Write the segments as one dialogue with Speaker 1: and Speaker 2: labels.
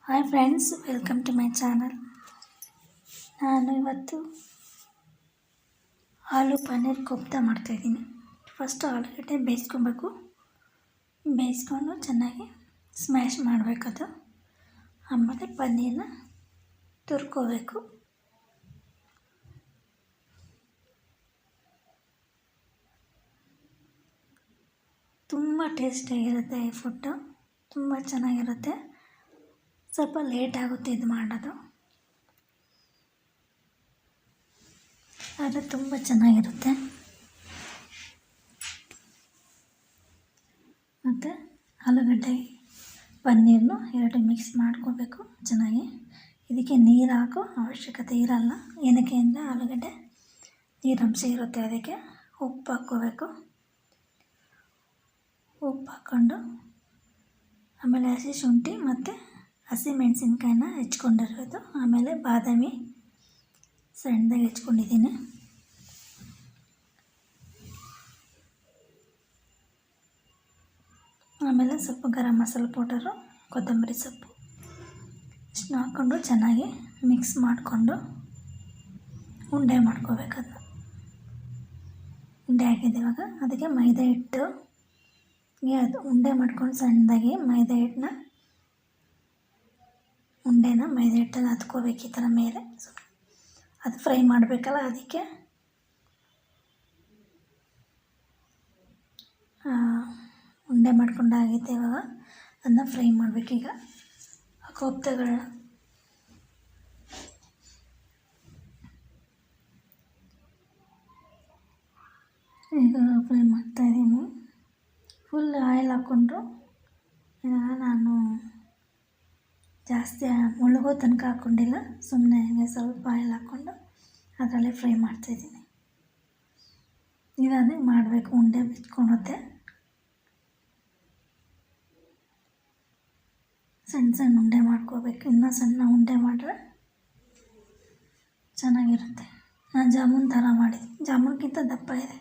Speaker 1: Hi friends, welcome to my channel. ನಾನು ಇವತ್ತು ಆಲೂ ಪನ್ನೀರ್ ಕೋಫ್ತಾ ಮಾಡ್ತಾಯಿದ್ದೀನಿ. ಫಸ್ಟು ಆಲೂಗಡ್ಡೆ ಬೇಯಿಸ್ಕೊಬೇಕು. ಬೇಯಿಸ್ಕೊಂಡು ಚೆನ್ನಾಗಿ ಸ್ಮ್ಯಾಶ್ ಮಾಡಬೇಕದು. ಆಮೇಲೆ ಪನ್ನೀರನ್ನ ತುರ್ಕೋಬೇಕು. ತುಂಬ ಟೇಸ್ಟಿಯಾಗಿರುತ್ತೆ ಈ ಫುಡ್ಡು, ತುಂಬ ಚೆನ್ನಾಗಿರುತ್ತೆ. ಸ್ವಲ್ಪ ಲೇಟ್ ಆಗುತ್ತೆ ಇದು ಮಾಡೋದು, ಆದರೆ ತುಂಬ ಚೆನ್ನಾಗಿರುತ್ತೆ. ಮತ್ತು ಆಲೂಗಡ್ಡೆ ಪನ್ನೀರನ್ನು ಎರಡು ಮಿಕ್ಸ್ ಮಾಡ್ಕೋಬೇಕು ಚೆನ್ನಾಗಿ. ಇದಕ್ಕೆ ನೀರು ಹಾಕೋ ಅವಶ್ಯಕತೆ ಇರಲ್ಲ. ಏನಕ್ಕೆ ಅಂದರೆ ಆಲೂಗಡ್ಡೆ ನೀರಂಶ ಇರುತ್ತೆ, ಅದಕ್ಕೆ ಉಪ್ಪು ಹಾಕ್ಕೋಬೇಕು. ಉಪ್ಪು ಹಾಕ್ಕೊಂಡು ಆಮೇಲೆ ಹಸಿ ಶುಂಠಿ ಮತ್ತು ಹಸಿ ಮೆಣಸಿನ್ಕಾಯಿನ ಹೆಚ್ಕೊಂಡಿರೋದು, ಆಮೇಲೆ ಬಾದಾಮಿ ಸಣ್ಣದಾಗಿ ಹೆಚ್ಕೊಂಡಿದ್ದೀನಿ. ಆಮೇಲೆ ಸ್ವಲ್ಪ ಗರಂ ಮಸಾಲೆ ಪೌಡರು, ಕೊತ್ತಂಬರಿ ಸೊಪ್ಪು ಇಷ್ಟನ್ನ ಹಾಕ್ಕೊಂಡು ಚೆನ್ನಾಗಿ ಮಿಕ್ಸ್ ಮಾಡಿಕೊಂಡು ಉಂಡೆ ಮಾಡ್ಕೋಬೇಕದನ್ನ. ಉಂಡೆ ಹಾಕಿದೆ ಇವಾಗ ಅದಕ್ಕೆ ಮೈದಾ ಹಿಟ್ಟು, ಅದು ಉಂಡೆ ಮಾಡ್ಕೊಂಡು ಸಣ್ಣದಾಗಿ ಮೈದಾ ಹಿಟ್ಟನ್ನು ಹತ್ಕೋಬೇಕು ಈ ಥರ ಮೇಲೆ. ಅದು ಫ್ರೈ ಮಾಡಬೇಕಲ್ಲ, ಅದಕ್ಕೆ ಉಂಡೆ ಮಾಡ್ಕೊಂಡಾಗೈತೆ. ಇವಾಗ ಅದನ್ನ ಫ್ರೈ ಮಾಡಬೇಕೀಗ ಕೋಫ್ತೆಗಳನ್ನ. ಈಗ ಫ್ರೈ ಮಾಡ್ತಾಯಿದ್ದೀನಿ. ಫುಲ್ ಆಯಿಲ್ ಹಾಕ್ಕೊಂಡ್ರು. ನಾನು ಜಾಸ್ತಿ ಮುಳುಗೋ ತನಕ ಹಾಕ್ಕೊಂಡಿಲ್ಲ, ಸುಮ್ಮನೆ ಹಂಗೆ ಸ್ವಲ್ಪ ಆಯಿಲ್ ಹಾಕ್ಕೊಂಡು ಅದರಲ್ಲೇ ಫ್ರೈ ಮಾಡ್ತಾಯಿದ್ದೀನಿ. ನಿಧಾನಕ್ಕೆ ಮಾಡಬೇಕು, ಉಂಡೆ ಬಿಚ್ಕೊಳುತ್ತೆ. ಸಣ್ಣ ಸಣ್ಣ ಉಂಡೆ ಮಾಡ್ಕೋಬೇಕು. ಇನ್ನೂ ಸಣ್ಣ ಉಂಡೆ ಮಾಡಿದ್ರೆ ಚೆನ್ನಾಗಿರುತ್ತೆ. ನಾನು ಜಾಮೂನ್ ಥರ ಮಾಡಿದ್ದೀನಿ, ಜಾಮೂನ್ಗಿಂತ ದಪ್ಪ ಇದೆ.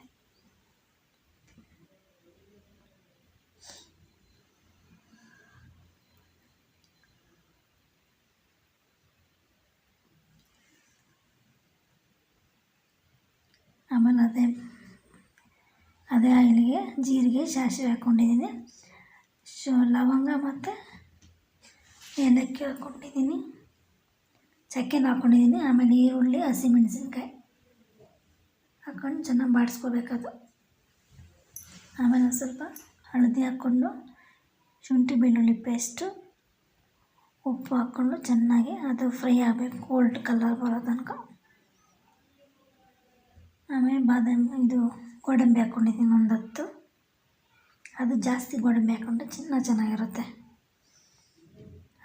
Speaker 1: ಆಮೇಲೆ ಅದೇ ಆಯಿಲಿಗೆ ಜೀರಿಗೆ, ಸಾಸಿವೆ ಹಾಕ್ಕೊಂಡಿದ್ದೀನಿ, ಲವಂಗ ಮತ್ತು ಏಲಕ್ಕಿ ಹಾಕ್ಕೊಂಡಿದ್ದೀನಿ, ಚಕ್ಕೆನ ಹಾಕ್ಕೊಂಡಿದ್ದೀನಿ. ಆಮೇಲೆ ಈರುಳ್ಳಿ, ಹಸಿಮೆಣಸಿನ್ಕಾಯಿ ಹಾಕ್ಕೊಂಡು ಚೆನ್ನಾಗಿ ಬಾಡಿಸ್ಕೋಬೇಕದು. ಆಮೇಲೆ ಸ್ವಲ್ಪ ಹಳದಿ ಹಾಕ್ಕೊಂಡು, ಶುಂಠಿ ಬೆಳ್ಳುಳ್ಳಿ ಪೇಸ್ಟು, ಉಪ್ಪು ಹಾಕ್ಕೊಂಡು ಚೆನ್ನಾಗಿ ಅದು ಫ್ರೈ ಆಗಬೇಕು, ಗೋಲ್ಡ್ ಕಲರ್ ಬರೋ ತನಕ. ಆಮೇಲೆ ಗೋಡಂಬಿ ಹಾಕ್ಕೊಂಡಿದ್ದೀನಿ ಒಂದು 10. ಅದು ಜಾಸ್ತಿ ಗೋಡಂಬಿ ಹಾಕ್ಕೊಂಡ್ರೆ ಚೆನ್ನಾಗಿರುತ್ತೆ.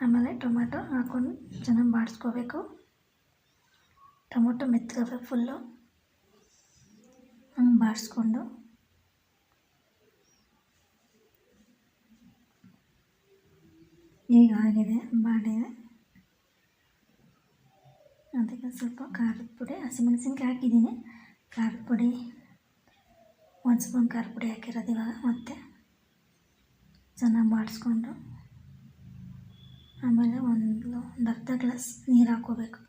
Speaker 1: ಆಮೇಲೆ ಟೊಮೆಟೊ ಹಾಕ್ಕೊಂಡು ಚೆನ್ನಾಗಿ ಬಾಡಿಸ್ಕೋಬೇಕು. Tomato ಮೆತ್ತಗಬೇಕು full. ಹಂಗೆ ಬಾಡಿಸ್ಕೊಂಡು ಈಗ ಆಗಿದೆ, ಬಾಡಿದೆ. ಅದಕ್ಕೆ ಸ್ವಲ್ಪ ಖಾರದ ಪುಡಿ, ಹಸಿಮೆಣಸಿನ್ಕಾಯಿ ಹಾಕಿದ್ದೀನಿ, ಖಾರದ ಪುಡಿ 1 ಸ್ಪೂನ್ ಖಾರದ ಪುಡಿ ಹಾಕಿರೋದು ಇವಾಗ. ಮತ್ತು ಚೆನ್ನಾಗಿ ಬಾಡಿಸ್ಕೊಂಡು ಆಮೇಲೆ ಒಂದು ಅರ್ಧ ಗ್ಲಾಸ್ ನೀರು ಹಾಕ್ಕೋಬೇಕು.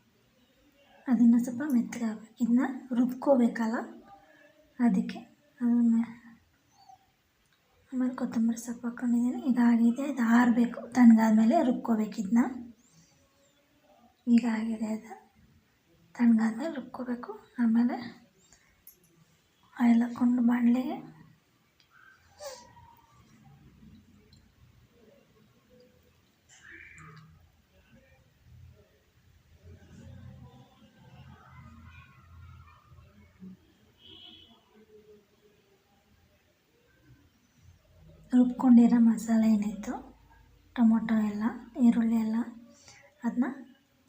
Speaker 1: ಅದನ್ನು ಸ್ವಲ್ಪ ಮೆತ್ತಗಾಗಬೇಕು. ಇದನ್ನ ರುಬ್ಕೋಬೇಕಲ್ಲ, ಅದಕ್ಕೆ ಆಮೇಲೆ ಕೊತ್ತಂಬರಿ ಸೊಪ್ಪು ಹಾಕ್ಕೊಂಡಿದ್ದೀನಿ. ಇದಾಗಿದೆ, ಇದು ಆರಬೇಕು, ತಣ್ಣಗಾದ್ಮೇಲೆ ರುಬ್ಕೋಬೇಕು ಇದನ್ನ. ಈಗ ಆಗಿದೆ, ಅದು ತಣ್ಣಗಾದ್ಮೇಲೆ ರುಬ್ಕೋಬೇಕು. ಆಮೇಲೆ ಆಯಿಲ್ ಹಾಕ್ಕೊಂಡು ಬಾಣಲೆಗೆ ರುಬ್ಕೊಂಡಿರೋ ಮಸಾಲೆ ಏನಿತ್ತು, ಟೊಮೊಟೊ ಎಲ್ಲ, ಈರುಳ್ಳಿ ಎಲ್ಲ, ಅದನ್ನ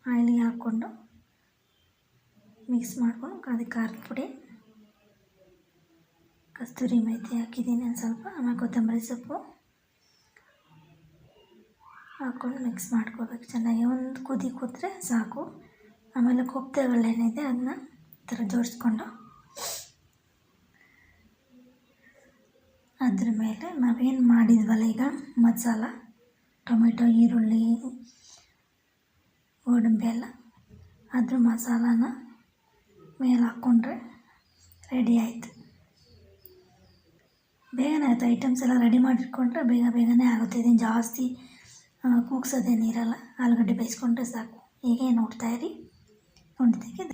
Speaker 1: ಆಯಿಲಿಗೆ ಹಾಕ್ಕೊಂಡು ಮಿಕ್ಸ್ ಮಾಡ್ಕೊಂಡು, ಅದಕ್ಕೆ ಖಾರದ ಪುಡಿ, ಕಸ್ತೂರಿ ಮೇಥಿ ಹಾಕಿದ್ದೀನಿ ಒಂದು ಸ್ವಲ್ಪ, ಆಮೇಲೆ ಕೊತ್ತಂಬರಿ ಸೊಪ್ಪು ಹಾಕ್ಕೊಂಡು ಮಿಕ್ಸ್ ಮಾಡ್ಕೋಬೇಕು ಚೆನ್ನಾಗಿ. ಒಂದು ಕುದಿ ಕೂತ್ರೆ ಸಾಕು. ಆಮೇಲೆ ಕೋಫ್ತೆಗಳೇನಿದೆ ಅದನ್ನ ಈ ಥರ ಜೋಡಿಸ್ಕೊಂಡು ಅದ್ರ ಮೇಲೆ ನಾವೇನು ಮಾಡಿದ್ವಲ್ಲ ಈಗ ಮಸಾಲ, ಟೊಮೆಟೊ, ಈರುಳ್ಳಿ, ಗೋಡಂಬಿ ಎಲ್ಲ ಅದ್ರ ಮಸಾಲಾನ ಮೇಲೆ ಹಾಕ್ಕೊಂಡ್ರೆ ರೆಡಿ ಆಯಿತು. ಬೇಗನೆ ಆಯಿತು. ಐಟಮ್ಸ್ ಎಲ್ಲ ರೆಡಿ ಮಾಡಿಟ್ಕೊಂಡ್ರೆ ಬೇಗನೆ ಆಗುತ್ತೆ. ಇದೇನು ಜಾಸ್ತಿ ಕೂಗ್ಸೋದೇನಿರಲ್ಲ. ಆಲೂಗಡ್ಡೆ ಬೇಯಿಸ್ಕೊಂಡ್ರೆ ಸಾಕು. ಹೀಗೆ ನೋಡ್ತಾಯಿರಿ. ನೋಡಿದ್ದಕ್ಕೆ